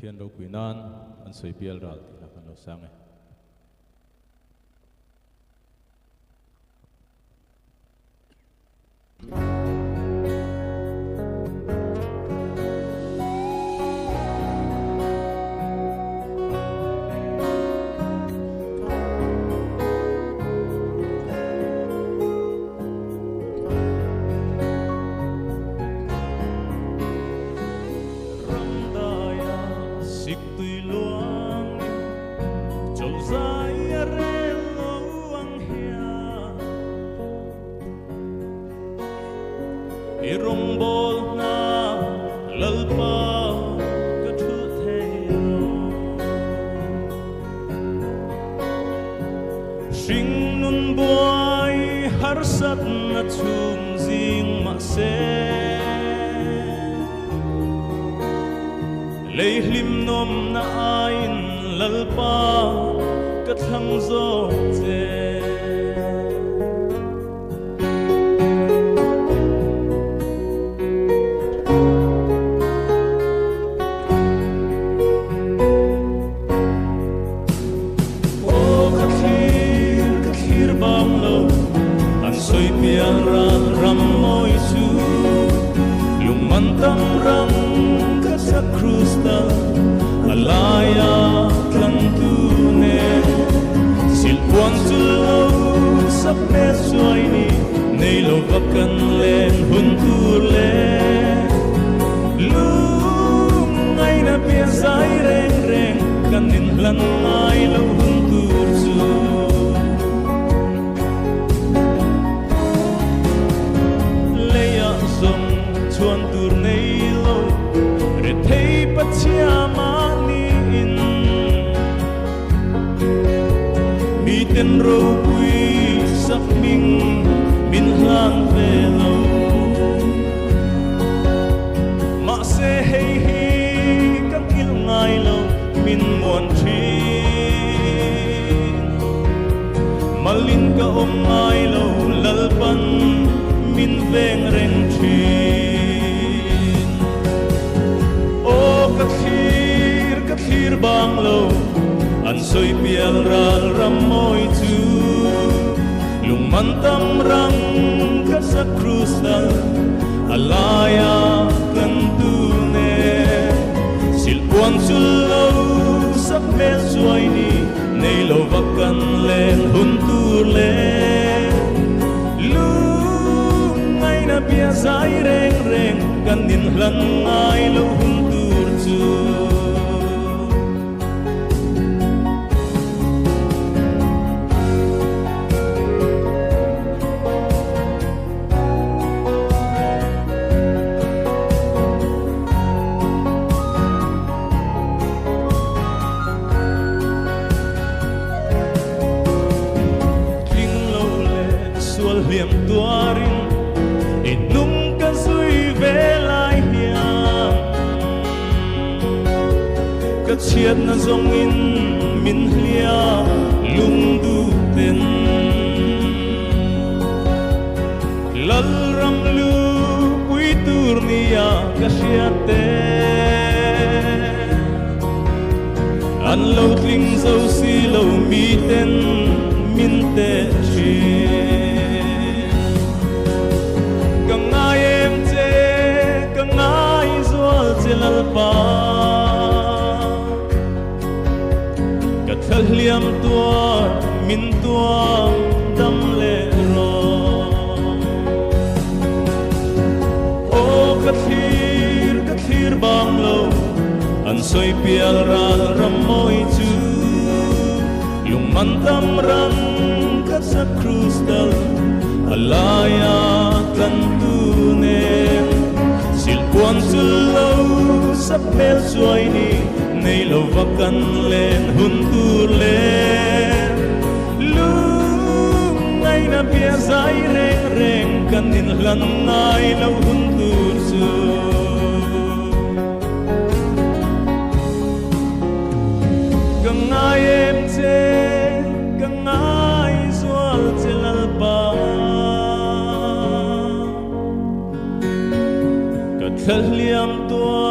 Thiên đâu quý nan anh soi pialral thì là phần đầu sang này. lấy lim nom na ain lalpa ka thang zo che o ka thir bang lo an soi pialral ram moi chu lung man tam rang sa cruz ta alaya kan tu ne sil quan tu lo sắp pe xoay ni nei lo vấp kan len hun tu le lu ngay na pia sai reng reng kan nin lan ai lo hun tu chu leya som chuan tur nei lo thấy bất chia mani in mi tên râu quy sắc minh min lang về lâu mà sẽ hay hi các kiểu ngày lâu min muôn chi mà linh cả ôm ngày lâu lal pan min veng reng chi kathir bang lo an soi pialral ram moi chu lung man tam rang ka sa cruz ta alaya kan tu ne sil quan chu lo sắp me xoay ni nei lo vak kan len hun tu le lu ngay na pia sai reng reng kan nin hlan ai lo hun tur chu liềm tua rin để nung ca suy về lại hiang các chiết na dòng in min lia lung du tên lal ram lu quý turnia ca chiết an lâu linh dâu si lâu mi tên min tê chi lalpa ka thaliam tua min tua dam le ro o kathir bang lo an soi pialral ram moi chu lung man tam ram ka sa cruz dal alaya kan tu ne sil quan chu lo sắp mel xoay ni nei lo vak kan len hun tur le lu ngay na pia sai reng reng kan in hlan ngai lo hun tur chu kangai em che kangai zual chelal pa ka thal liam tua